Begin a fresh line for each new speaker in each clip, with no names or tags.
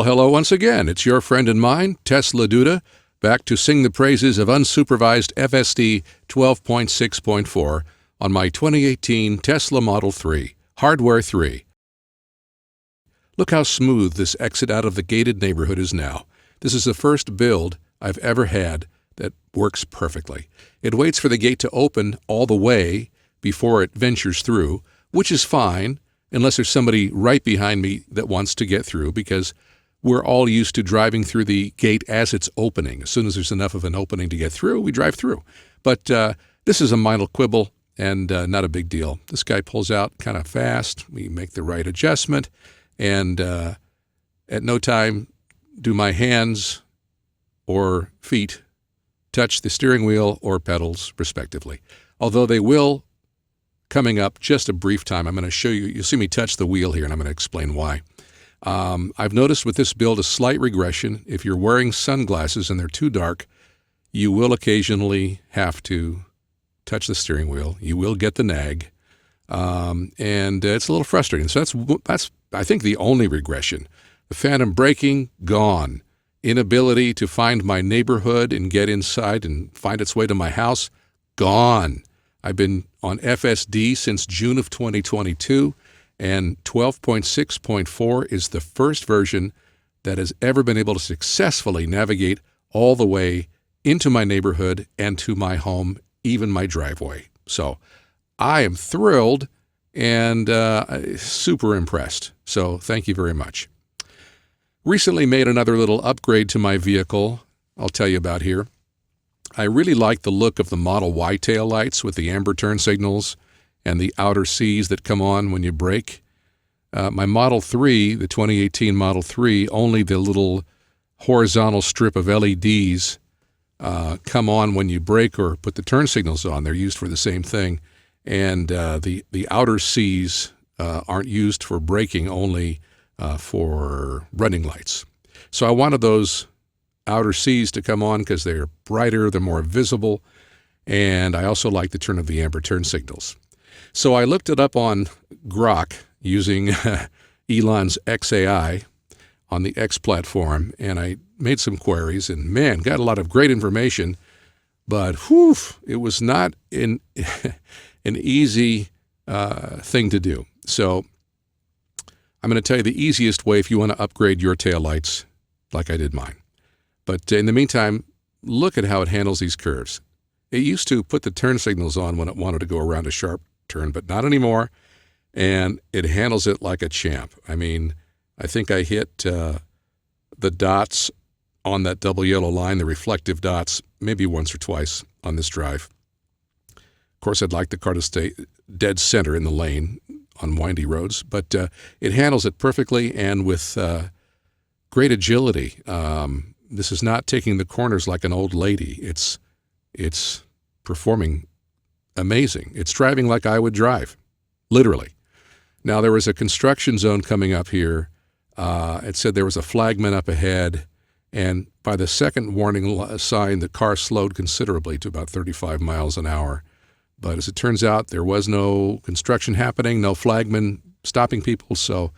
hello once again. It's your friend and mine, Tesla Duda, back to sing the praises of unsupervised FSD 12.6.4 on my 2018 Tesla Model 3, Hardware 3. Look how smooth this exit out of the gated neighborhood is now. This is the first build I've ever had that works perfectly. It waits for the gate to open all the way before it ventures through, which is fine unless there's somebody right behind me that wants to get through, because we're all used to driving through the gate as it's opening. As soon as there's enough of an opening to get through, we drive through. But this is a minor quibble and not a big deal. This guy pulls out kind of fast. We make the right adjustment, and at no time do my hands or feet touch the steering wheel or pedals, respectively. Although they will, coming up just a brief time. I'm going to show you. You'll see me touch the wheel here, and I'm going to explain why. I've noticed with this build a slight regression. If you're wearing sunglasses and they're too dark, you will occasionally have to touch the steering wheel. You will get the nag, and it's a little frustrating. So that's I think the only regression. The phantom braking, gone. Inability to find my neighborhood and get inside and find its way to my house, gone. I've been on FSD since June of 2022, and 12.6.4 is the first version that has ever been able to successfully navigate all the way into my neighborhood and to my home, even my driveway. So I am thrilled and super impressed. So thank you very much. Recently made another little upgrade to my vehicle I'll tell you about here. I really like the look of the Model Y taillights with the amber turn signals and the outer C's that come on when you brake. My Model 3, the 2018 Model 3, only the little horizontal strip of LEDs come on when you brake or put the turn signals on. They're used for the same thing. And the outer C's aren't used for braking, only for running lights. So I wanted those outer C's to come on because they're brighter, they're more visible, and I also like the turn of the amber turn signals. So I looked it up on Grok using Elon's XAI on the X platform, and I made some queries, and man, got a lot of great information, but whew, it was not an easy thing to do. So I'm going to tell you the easiest way if you want to upgrade your taillights like I did mine. But in the meantime, look at how it handles these curves. It used to put the turn signals on when it wanted to go around a sharp turn, but not anymore, and it handles it like a champ. I mean, I think I hit the dots on that double yellow line, the reflective dots, maybe once or twice on this drive. Of course, I'd like the car to stay dead center in the lane on windy roads, but it handles it perfectly and with great agility. This is not taking the corners like an old lady. It's performing amazing. It's driving like I would drive, literally. Now, there was a construction zone coming up here. It said there was a flagman up ahead, and by the second warning sign, the car slowed considerably to about 35 miles an hour. But as it turns out, there was no construction happening, no flagman stopping people, so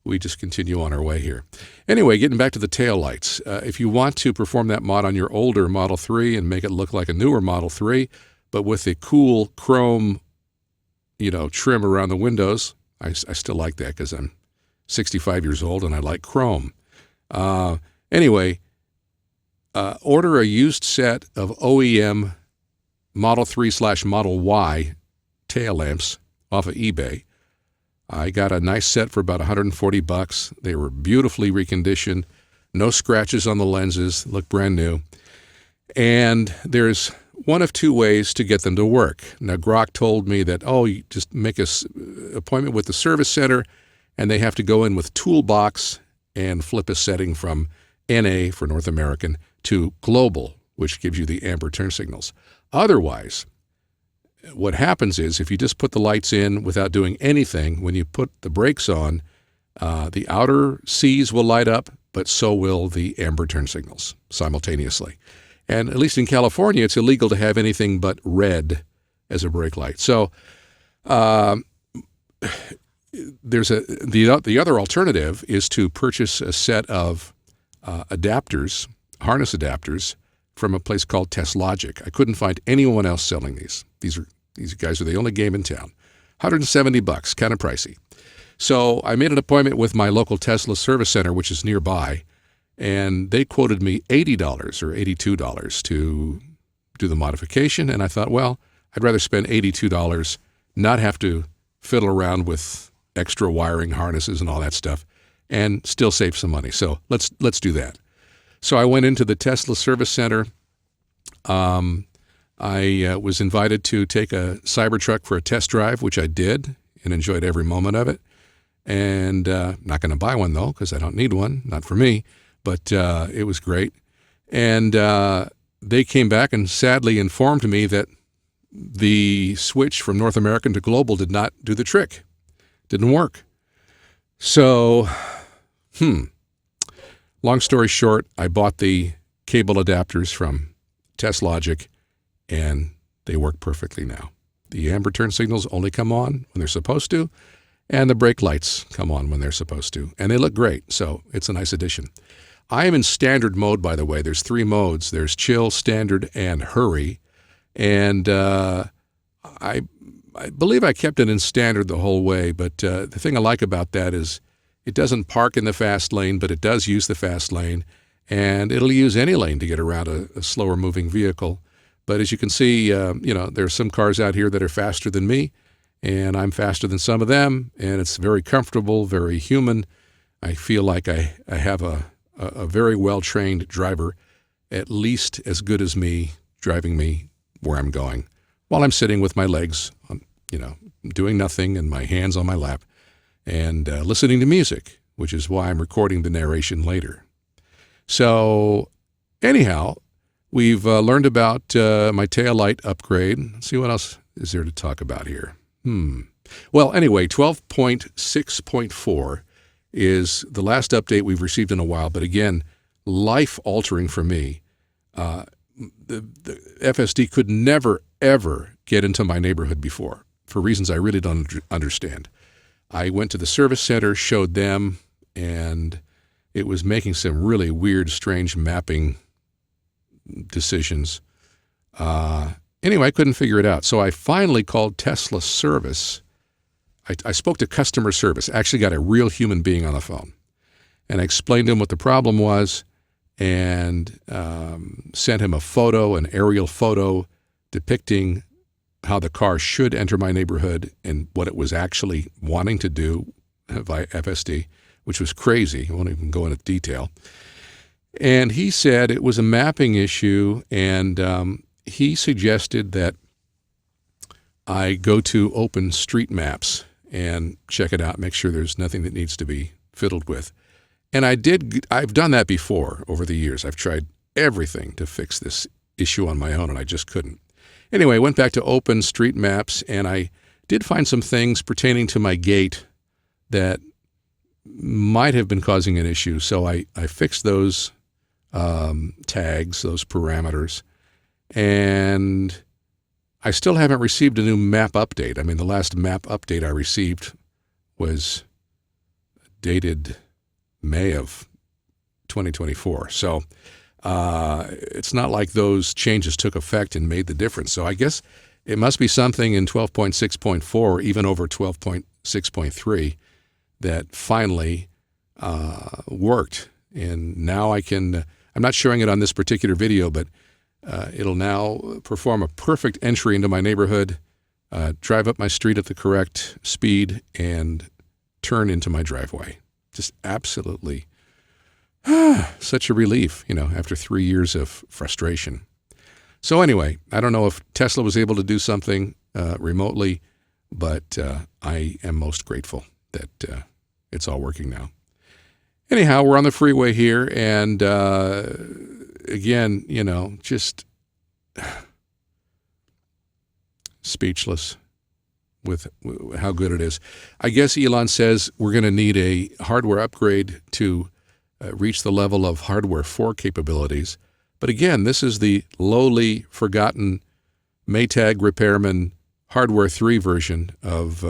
we just continue on our way here. Anyway, getting back to the taillights. If you want to perform that mod on your older Model 3 and make it look like a newer Model 3, but with the cool chrome, trim around the windows, I still like that because I'm 65 years old and I like chrome. Anyway, order a used set of OEM Model 3/Model Y tail lamps off of eBay. I got a nice set for about $140. They were beautifully reconditioned, no scratches on the lenses, look brand new. And there's one of two ways to get them to work. Now, Grok told me that, you just make an appointment with the service center, and they have to go in with Toolbox and flip a setting from NA for North American to Global, which gives you the amber turn signals. Otherwise, what happens is if you just put the lights in without doing anything, when you put the brakes on, the outer C's will light up, but so will the amber turn signals simultaneously. And at least in California, it's illegal to have anything but red as a brake light. So there's the other alternative is to purchase a set of adapters, harness adapters, from a place called Logic. I couldn't find anyone else selling these. These guys are the only game in town. $170, kind of pricey. So I made an appointment with my local Tesla service center, which is nearby, and they quoted me $80 or $82 to do the modification. And I thought, well, I'd rather spend $82, not have to fiddle around with extra wiring harnesses and all that stuff, and still save some money. So let's do that. So I went into the Tesla service center. I was invited to take a Cybertruck for a test drive, which I did and enjoyed every moment of it. And not going to buy one, though, because I don't need one, not for me, but it was great. And they came back and sadly informed me that the switch from North American to global did not do the trick. Didn't work. So, long story short, I bought the cable adapters from Logic, and they work perfectly now. The amber turn signals only come on when they're supposed to, and the brake lights come on when they're supposed to, and they look great, so it's a nice addition. I am in standard mode, by the way. There's 3 modes. There's chill, standard, and hurry, and I believe I kept it in standard the whole way, but the thing I like about that is it doesn't park in the fast lane, but it does use the fast lane, and it'll use any lane to get around a slower moving vehicle. But as you can see, there are some cars out here that are faster than me, and I'm faster than some of them, and it's very comfortable, very human. I feel like I have a very well-trained driver, at least as good as me, driving me where I'm going, while I'm sitting with my legs, doing nothing and my hands on my lap, and listening to music, which is why I'm recording the narration later. So anyhow, we've learned about my taillight upgrade. Let's see what else is there to talk about here. Well, anyway, 12.6.4 is the last update we've received in a while, but again, life-altering for me. The FSD could never, ever get into my neighborhood before, for reasons I really don't understand. I went to the service center, showed them, and it was making some really weird, strange mapping decisions. Anyway, I couldn't figure it out. So I finally called Tesla service. I spoke to customer service, actually got a real human being on the phone. And I explained to him what the problem was and sent him a photo, an aerial photo depicting how the car should enter my neighborhood and what it was actually wanting to do via FSD, which was crazy. I won't even go into detail. And he said it was a mapping issue, and he suggested that I go to OpenStreetMaps and check it out, make sure there's nothing that needs to be fiddled with. And I've done that before over the years. I've tried everything to fix this issue on my own, and I just couldn't. Anyway, I went back to OpenStreetMaps, and I did find some things pertaining to my gate that might have been causing an issue. So I fixed those tags, those parameters, and I still haven't received a new map update. I mean, the last map update I received was dated May of 2024. So it's not like those changes took effect and made the difference. So I guess it must be something in 12.6.4 or even over 12.6.3 that finally worked. And now I can, I'm not showing it on this particular video, but it'll now perform a perfect entry into my neighborhood, drive up my street at the correct speed, and turn into my driveway. Just absolutely such a relief, after 3 years of frustration. So anyway, I don't know if Tesla was able to do something remotely, but I am most grateful that it's all working now. Anyhow, we're on the freeway here, and again, just speechless with how good it is. I guess Elon says we're going to need a hardware upgrade to reach the level of hardware 4 capabilities. But again, this is the lowly, forgotten Maytag repairman hardware 3 version of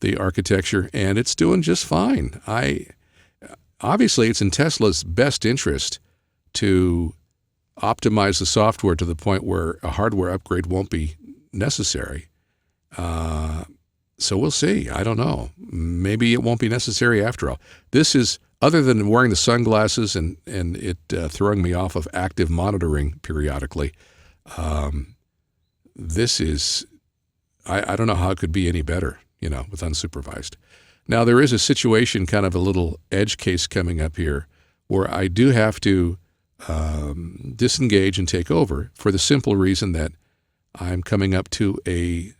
the architecture, and it's doing just fine. obviously it's in Tesla's best interest to optimize the software to the point where a hardware upgrade won't be necessary. So we'll see. I don't know. Maybe it won't be necessary after all. This is, other than wearing the sunglasses and it throwing me off of active monitoring periodically, this is, I don't know how it could be any better, with unsupervised. Now, there is a situation, kind of a little edge case coming up here, where I do have to disengage and take over for the simple reason that I'm coming up to a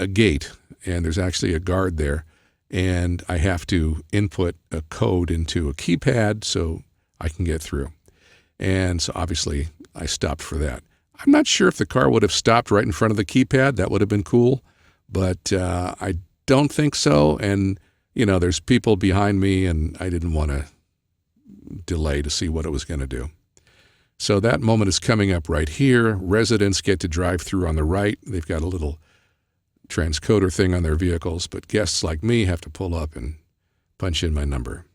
gate, and there's actually a guard there, and I have to input a code into a keypad so I can get through. And so obviously I stopped for that. I'm not sure if the car would have stopped right in front of the keypad. That would have been cool, but I don't think so. And, there's people behind me, and I didn't want to delay to see what it was going to do. So that moment is coming up right here. Residents get to drive through on the right. They've got a little transcoder thing on their vehicles, but guests like me have to pull up and punch in my number.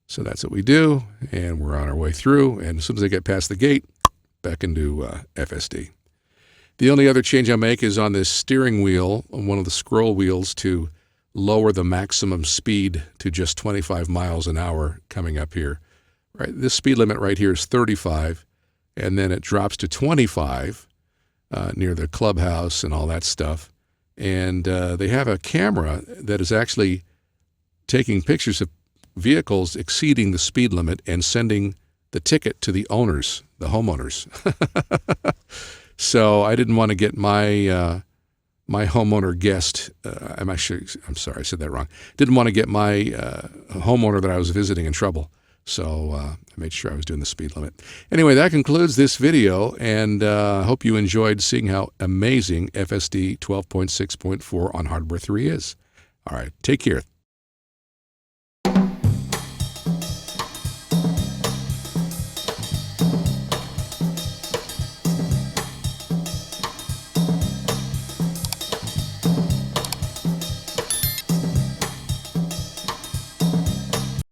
So that's what we do, and we're on our way through. And as soon as I get past the gate, back into FSD. The only other change I make is on this steering wheel, on one of the scroll wheels, to lower the maximum speed to just 25 miles an hour coming up here. Right, this speed limit right here is 35, and then it drops to 25 near the clubhouse and all that stuff. And they have a camera that is actually taking pictures of vehicles exceeding the speed limit and sending the ticket to the owners, the homeowners. So I didn't want to get my my homeowner guest. I'm sorry, I said that wrong. Didn't want to get my homeowner that I was visiting in trouble. So I made sure I was doing the speed limit. Anyway, that concludes this video, and I hope you enjoyed seeing how amazing FSD 12.6.4 on Hardware 3 is. All right, take care.